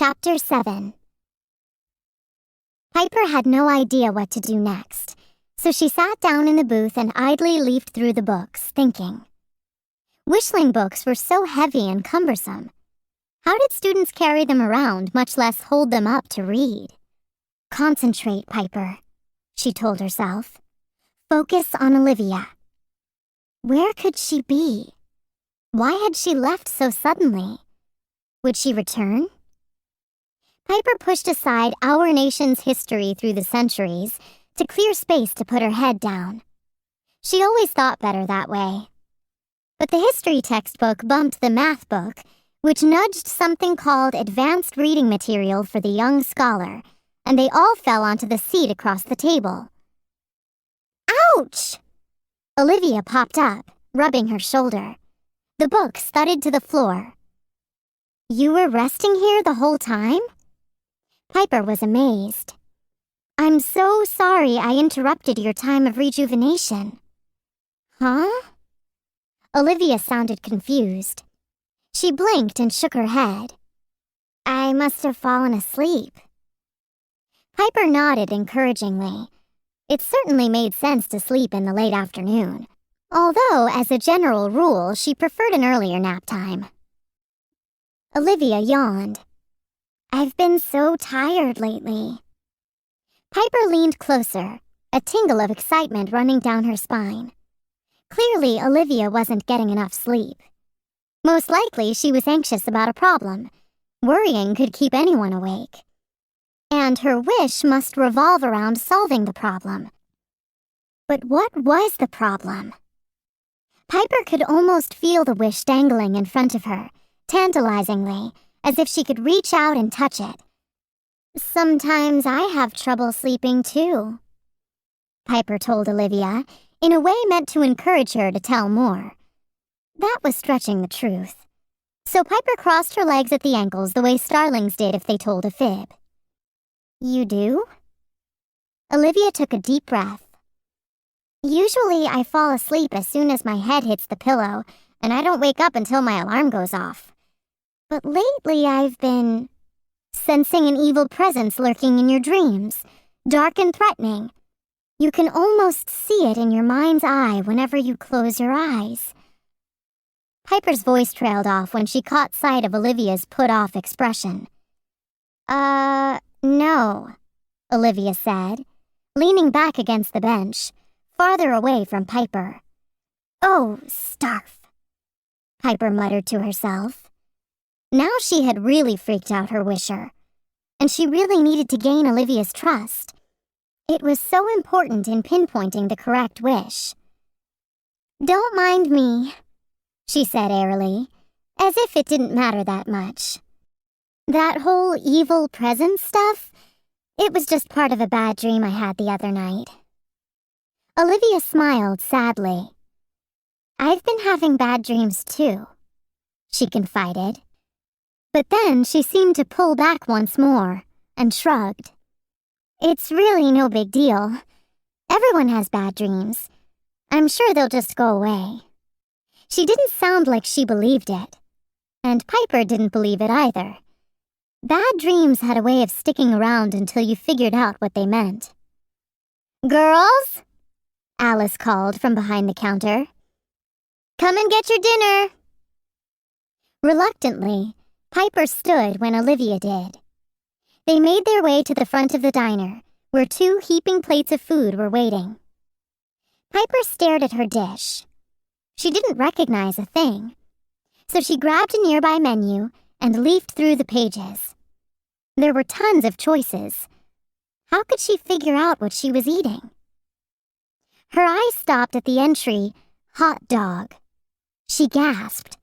Chapter 7. Piper had no idea what to do next, so she sat down in the booth and idly leafed through the books, thinking. Wishling books were so heavy and cumbersome. How did students carry them around, much less hold them up to read? Concentrate, Piper, she told herself. Focus on Olivia. Where could she be? Why had she left so suddenly? Would she return? Piper pushed aside our nation's history through the centuries to clear space to put her head down. She always thought better that way. But the history textbook bumped the math book, which nudged something called advanced reading material for the young scholar, and they all fell onto the seat across the table. Ouch! Olivia popped up, rubbing her shoulder. The book thudded to the floor. You were resting here the whole time? Piper was amazed. I'm so sorry I interrupted your time of rejuvenation. Huh? Olivia sounded confused. She blinked and shook her head. I must have fallen asleep. Piper nodded encouragingly. It certainly made sense to sleep in the late afternoon, although, as a general rule, she preferred an earlier nap time. Olivia yawned. I've been so tired lately. Piper leaned closer, a tingle of excitement running down her spine. Clearly, Olivia wasn't getting enough sleep. Most likely, she was anxious about a problem. Worrying could keep anyone awake. And her wish must revolve around solving the problem. But what was the problem? Piper could almost feel the wish dangling in front of her, tantalizingly, as if she could reach out and touch it. Sometimes I have trouble sleeping too, Piper told Olivia, in a way meant to encourage her to tell more. That was stretching the truth. So Piper crossed her legs at the ankles the way starlings did if they told a fib. You do? Olivia took a deep breath. Usually I fall asleep as soon as my head hits the pillow, and I don't wake up until my alarm goes off. But lately I've been sensing an evil presence lurking in your dreams, dark and threatening. You can almost see it in your mind's eye whenever you close your eyes. Piper's voice trailed off when she caught sight of Olivia's put-off expression. No, Olivia said, leaning back against the bench, farther away from Piper. Oh, starf, Piper muttered to herself. Now she had really freaked out her wisher, and she really needed to gain Olivia's trust. It was so important in pinpointing the correct wish. Don't mind me, she said airily, as if it didn't matter that much. That whole evil presence stuff, it was just part of a bad dream I had the other night. Olivia smiled sadly. I've been having bad dreams too, she confided. But then she seemed to pull back once more and shrugged. It's really no big deal. Everyone has bad dreams. I'm sure they'll just go away. She didn't sound like she believed it. And Piper didn't believe it either. Bad dreams had a way of sticking around until you figured out what they meant. Girls? Alice called from behind the counter. Come and get your dinner. Reluctantly, Piper stood when Olivia did. They made their way to the front of the diner, where 2 heaping plates of food were waiting. Piper stared at her dish. She didn't recognize a thing, so she grabbed a nearby menu and leafed through the pages. There were tons of choices. How could she figure out what she was eating? Her eyes stopped at the entry, hot dog. She gasped.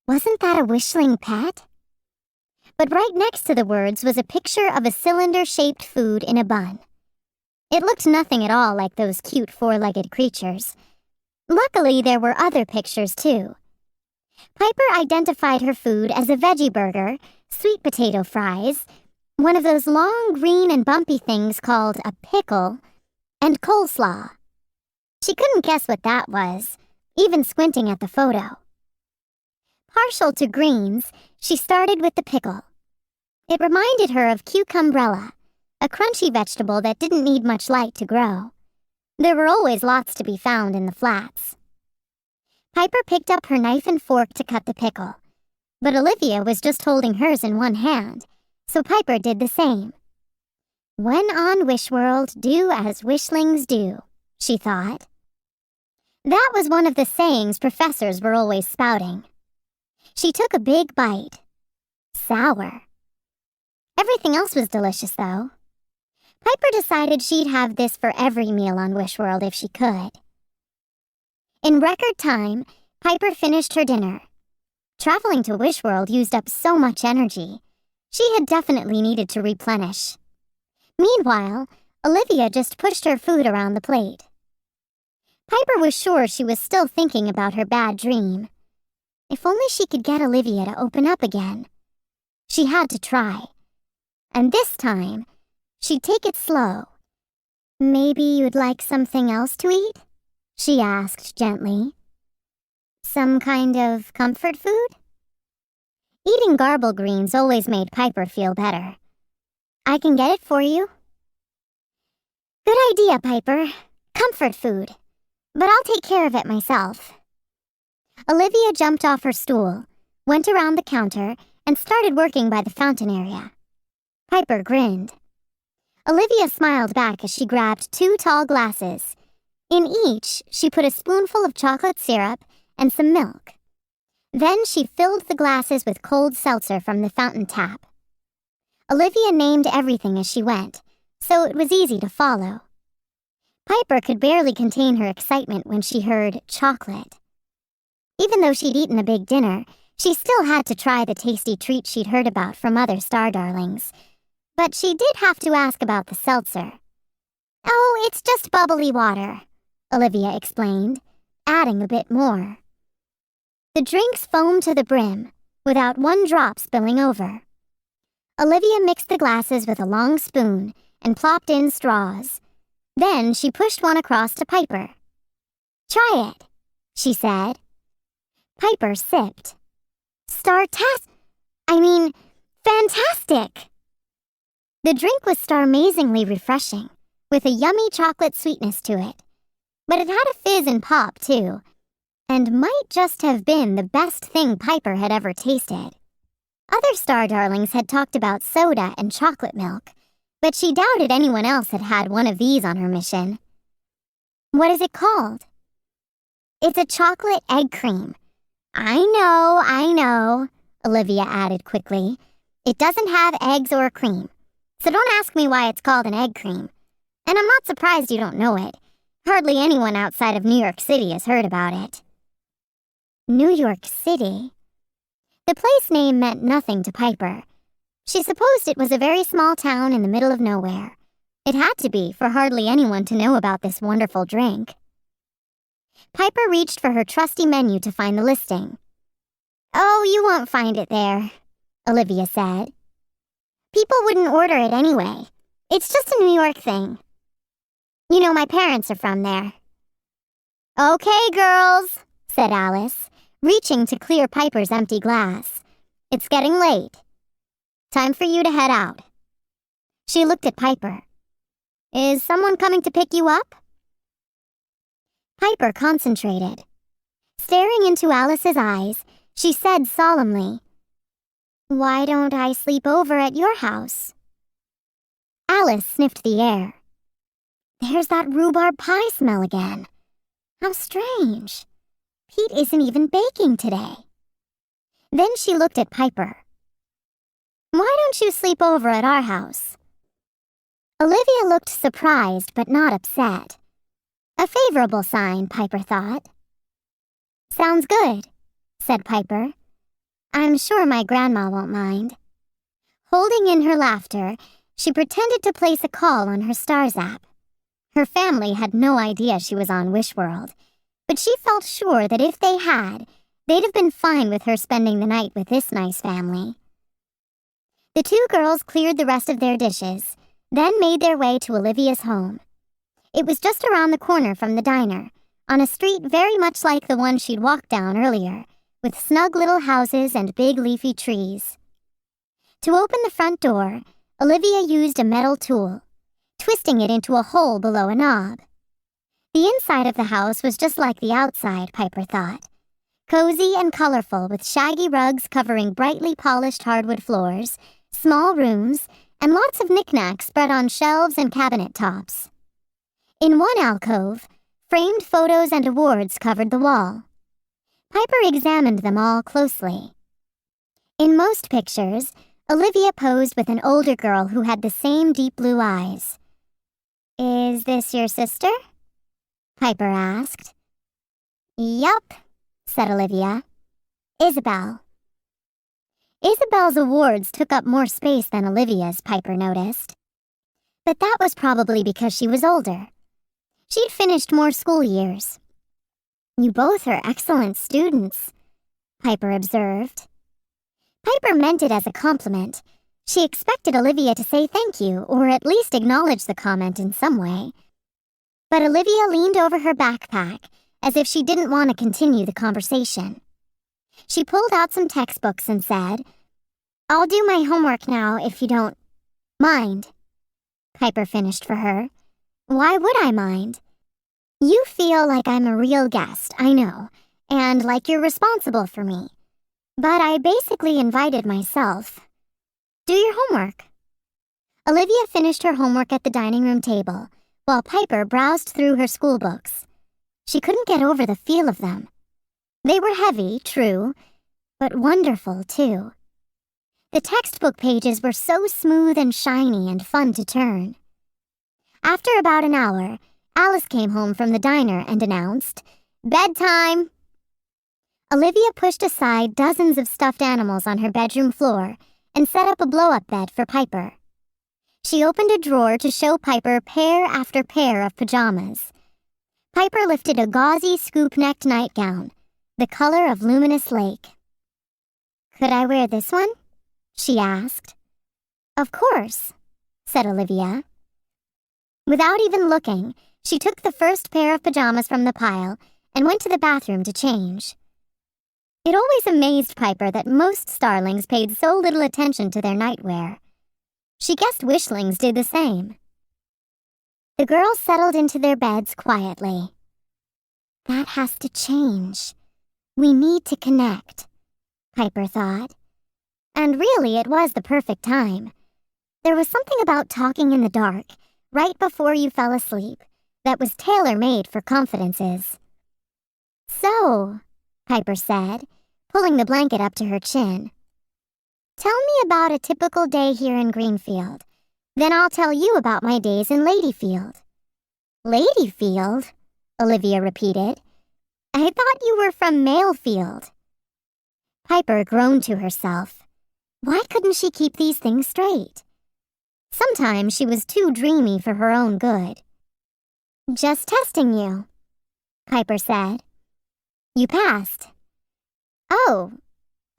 Wasn't that a wishling pet? But right next to the words was a picture of a cylinder-shaped food in a bun. It looked nothing at all like those cute 4-legged creatures. Luckily, there were other pictures, too. Piper identified her food as a veggie burger, sweet potato fries, one of those long, green, and bumpy things called a pickle, and coleslaw. She couldn't guess what that was, even squinting at the photo. Partial to greens, she started with the pickle. It reminded her of cucumbrella, a crunchy vegetable that didn't need much light to grow. There were always lots to be found in the flats. Piper picked up her knife and fork to cut the pickle, but Olivia was just holding hers in one hand, so Piper did the same. When on Wishworld, do as wishlings do, she thought. That was one of the sayings professors were always spouting. She took a big bite. Sour. Everything else was delicious, though. Piper decided she'd have this for every meal on Wishworld if she could. In record time, Piper finished her dinner. Traveling to Wishworld used up so much energy. She had definitely needed to replenish. Meanwhile, Olivia just pushed her food around the plate. Piper was sure she was still thinking about her bad dream. If only she could get Olivia to open up again. She had to try. And this time, she'd take it slow. Maybe you'd like something else to eat? She asked gently. Some kind of comfort food? Eating garble greens always made Piper feel better. I can get it for you. Good idea, Piper. Comfort food. But I'll take care of it myself. Olivia jumped off her stool, went around the counter, and started working by the fountain area. Piper grinned. Olivia smiled back as she grabbed 2 tall glasses. In each, she put a spoonful of chocolate syrup and some milk. Then she filled the glasses with cold seltzer from the fountain tap. Olivia named everything as she went, so it was easy to follow. Piper could barely contain her excitement when she heard chocolate. Even though she'd eaten a big dinner, she still had to try the tasty treat she'd heard about from other star darlings. But she did have to ask about the seltzer. Oh, it's just bubbly water, Olivia explained, adding a bit more. The drinks foamed to the brim, without one drop spilling over. Olivia mixed the glasses with a long spoon and plopped in straws. Then she pushed one across to Piper. Try it, she said. Piper sipped. Fantastic! The drink was star-amazingly refreshing, with a yummy chocolate sweetness to it. But it had a fizz and pop, too, and might just have been the best thing Piper had ever tasted. Other star darlings had talked about soda and chocolate milk, but she doubted anyone else had had one of these on her mission. What is it called? It's a chocolate egg cream. I know, Olivia added quickly. It doesn't have eggs or cream, so don't ask me why it's called an egg cream. And I'm not surprised you don't know it. Hardly anyone outside of New York City has heard about it. New York City? The place name meant nothing to Piper. She supposed it was a very small town in the middle of nowhere. It had to be for hardly anyone to know about this wonderful drink. Piper reached for her trusty menu to find the listing. Oh, you won't find it there, Olivia said. People wouldn't order it anyway. It's just a New York thing. You know, my parents are from there. Okay, girls, said Alice, reaching to clear Piper's empty glass. It's getting late. Time for you to head out. She looked at Piper. Is someone coming to pick you up? Piper concentrated. Staring into Alice's eyes, she said solemnly, Why don't I sleep over at your house? Alice sniffed the air. There's that rhubarb pie smell again. How strange. Pete isn't even baking today. Then she looked at Piper. Why don't you sleep over at our house? Olivia looked surprised but not upset. A favorable sign, Piper thought. Sounds good, said Piper. I'm sure my grandma won't mind. Holding in her laughter, she pretended to place a call on her Stars app. Her family had no idea she was on Wishworld, but she felt sure that if they had, they'd have been fine with her spending the night with this nice family. The 2 girls cleared the rest of their dishes, then made their way to Olivia's home. It was just around the corner from the diner, on a street very much like the one she'd walked down earlier, with snug little houses and big leafy trees. To open the front door, Olivia used a metal tool, twisting it into a hole below a knob. The inside of the house was just like the outside, Piper thought. Cozy and colorful, with shaggy rugs covering brightly polished hardwood floors, small rooms, and lots of knickknacks spread on shelves and cabinet tops. In one alcove, framed photos and awards covered the wall. Piper examined them all closely. In most pictures, Olivia posed with an older girl who had the same deep blue eyes. "Is this your sister?" Piper asked. "Yup," said Olivia. "Isabel." Isabel's awards took up more space than Olivia's, Piper noticed. But that was probably because she was older. She'd finished more school years. "You both are excellent students," Piper observed. Piper meant it as a compliment. She expected Olivia to say thank you, or at least acknowledge the comment in some way. But Olivia leaned over her backpack, as if she didn't want to continue the conversation. She pulled out some textbooks and said, "I'll do my homework now if you don't mind." Piper finished for her. "Why would I mind? You feel like I'm a real guest, I know, and like you're responsible for me. But I basically invited myself. Do your homework." Olivia finished her homework at the dining room table, while Piper browsed through her school books. She couldn't get over the feel of them. They were heavy, true, but wonderful, too. The textbook pages were so smooth and shiny and fun to turn. After about an hour, Alice came home from the diner and announced, "Bedtime!" Olivia pushed aside dozens of stuffed animals on her bedroom floor and set up a blow-up bed for Piper. She opened a drawer to show Piper pair after pair of pajamas. Piper lifted a gauzy scoop-necked nightgown, the color of luminous lake. "Could I wear this one?" she asked. "Of course," said Olivia. Without even looking, she took the first pair of pajamas from the pile and went to the bathroom to change. It always amazed Piper that most starlings paid so little attention to their nightwear. She guessed wishlings did the same. The girls settled into their beds quietly. "That has to change. We need to connect," Piper thought. And really, it was the perfect time. There was something about talking in the dark, right before you fell asleep, that was tailor-made for confidences. "So," Piper said, pulling the blanket up to her chin, "tell me about a typical day here in Greenfield. Then I'll tell you about my days in Ladyfield." "Ladyfield?" Olivia repeated. "I thought you were from Malefield." Piper groaned to herself. Why couldn't she keep these things straight? Sometimes she was too dreamy for her own good. "Just testing you," Piper said. "You passed." "Oh,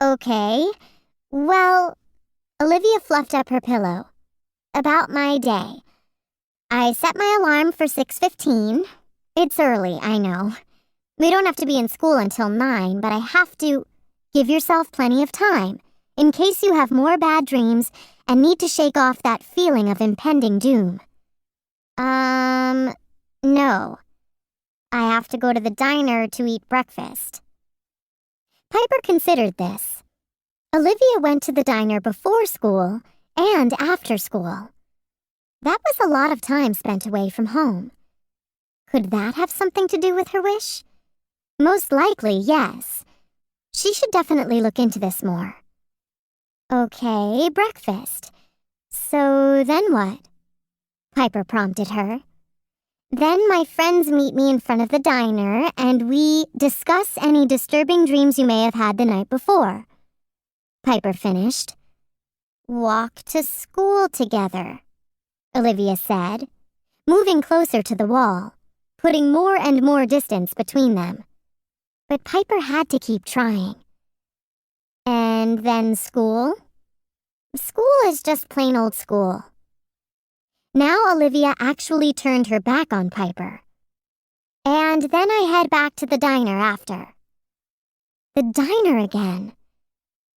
okay. Well," Olivia fluffed up her pillow. "About my day. I set my alarm for 6:15. It's early, I know. We don't have to be in school until 9, but I have to give yourself plenty of time, in case you have more bad dreams and need to shake off that feeling of impending doom." No. I have to go to the diner to eat breakfast." Piper considered this. Olivia went to the diner before school and after school. That was a lot of time spent away from home. Could that have something to do with her wish? Most likely, yes. She should definitely look into this more. "Okay, breakfast. So then what?" Piper prompted her. "Then my friends meet me in front of the diner and we discuss any disturbing dreams you may have had the night before." Piper finished. "Walk to school together," Olivia said, moving closer to the wall, putting more and more distance between them. But Piper had to keep trying. "And then school?" "School is just plain old school." Now Olivia actually turned her back on Piper. "And then I head back to the diner after." The diner again.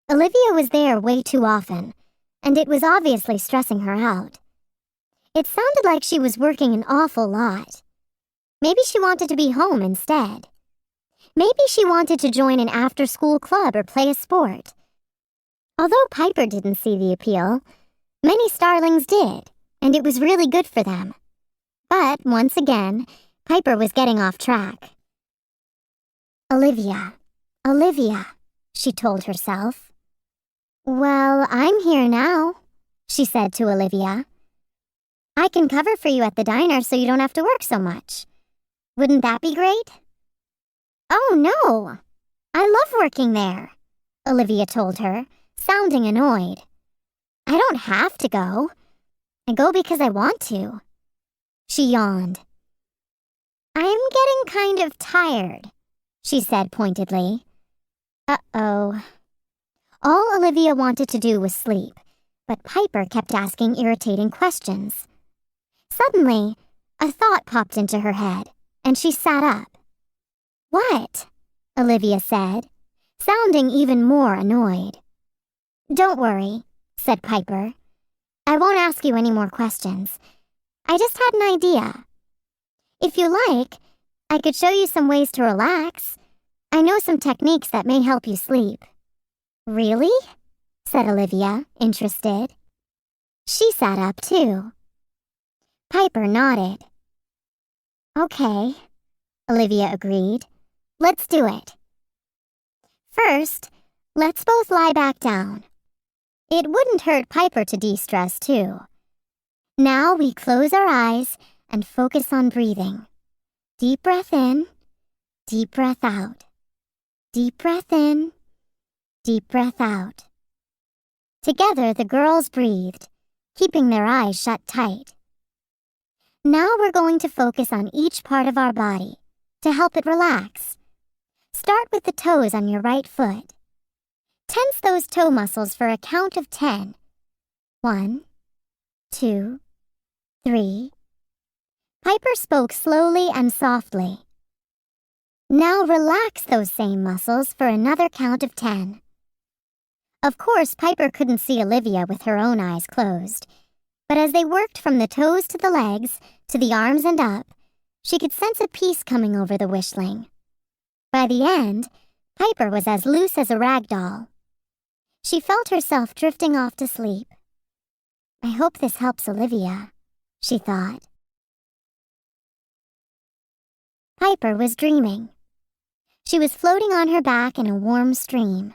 Olivia was there way too often, and it was obviously stressing her out. It sounded like she was working an awful lot. Maybe she wanted to be home instead. Maybe she wanted to join an after-school club or play a sport. Although Piper didn't see the appeal, many starlings did, and it was really good for them. But, once again, Piper was getting off track. Olivia, she told herself. Well, I'm here now, she said to Olivia. I can cover for you at the diner so you don't have to work so much. Wouldn't that be great? Oh, no. I love working there, Olivia told her, sounding annoyed. I don't have to go. I go because I want to. She yawned. I'm getting kind of tired, she said pointedly. Uh-oh. All Olivia wanted to do was sleep, but Piper kept asking irritating questions. Suddenly, a thought popped into her head, and she sat up. What? Olivia said, sounding even more annoyed. Don't worry, said Piper. I won't ask you any more questions. I just had an idea. If you like, I could show you some ways to relax. I know some techniques that may help you sleep. Really? Said Olivia, interested. She sat up too. Piper nodded. Okay, Olivia agreed. Let's do it. First, let's both lie back down. It wouldn't hurt Piper to de-stress too. Now we close our eyes and focus on breathing. Deep breath in, deep breath out. Deep breath in, deep breath out. Together, the girls breathed, keeping their eyes shut tight. Now we're going to focus on each part of our body to help it relax. Start with the toes on your right foot. Tense those toe muscles for a count of 10. 1, 2, 3. Piper spoke slowly and softly. Now relax those same muscles for another count of 10. Of course, Piper couldn't see Olivia with her own eyes closed, but as they worked from the toes to the legs, to the arms and up, she could sense a peace coming over the wishling. By the end, Piper was as loose as a rag doll. She felt herself drifting off to sleep. I hope this helps Olivia, she thought. Piper was dreaming. She was floating on her back in a warm stream.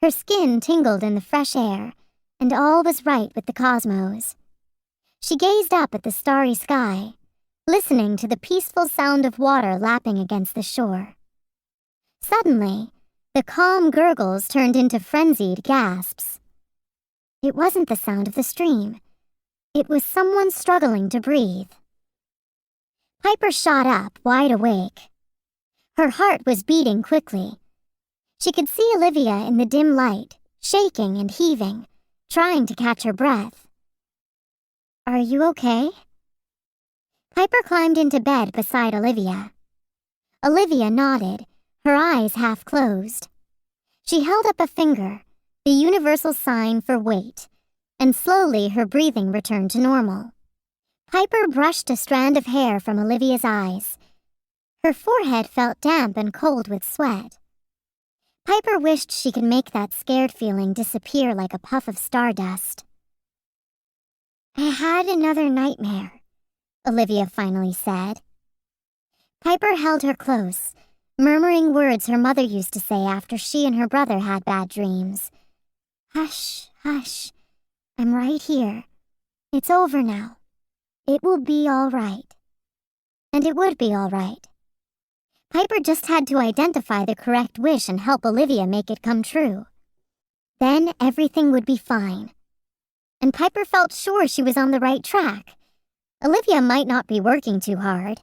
Her skin tingled in the fresh air, and all was right with the cosmos. She gazed up at the starry sky, listening to the peaceful sound of water lapping against the shore. Suddenly, the calm gurgles turned into frenzied gasps. It wasn't the sound of the stream. It was someone struggling to breathe. Piper shot up, wide awake. Her heart was beating quickly. She could see Olivia in the dim light, shaking and heaving, trying to catch her breath. Are you okay? Piper climbed into bed beside Olivia. Olivia nodded, her eyes half closed. She held up a finger, the universal sign for wait, and slowly her breathing returned to normal. Piper brushed a strand of hair from Olivia's eyes. Her forehead felt damp and cold with sweat. Piper wished she could make that scared feeling disappear like a puff of stardust. I had another nightmare, Olivia finally said. Piper held her close, murmuring words her mother used to say after she and her brother had bad dreams. Hush, hush. I'm right here. It's over now. It will be all right. And it would be all right. Piper just had to identify the correct wish and help Olivia make it come true. Then everything would be fine. And Piper felt sure she was on the right track. Olivia might not be working too hard,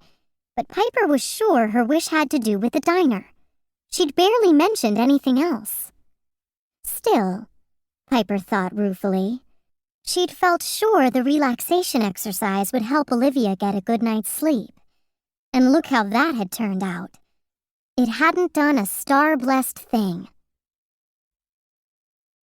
but Piper was sure her wish had to do with the diner. She'd barely mentioned anything else. Still, Piper thought ruefully, she'd felt sure the relaxation exercise would help Olivia get a good night's sleep. And look how that had turned out. It hadn't done a star-blessed thing.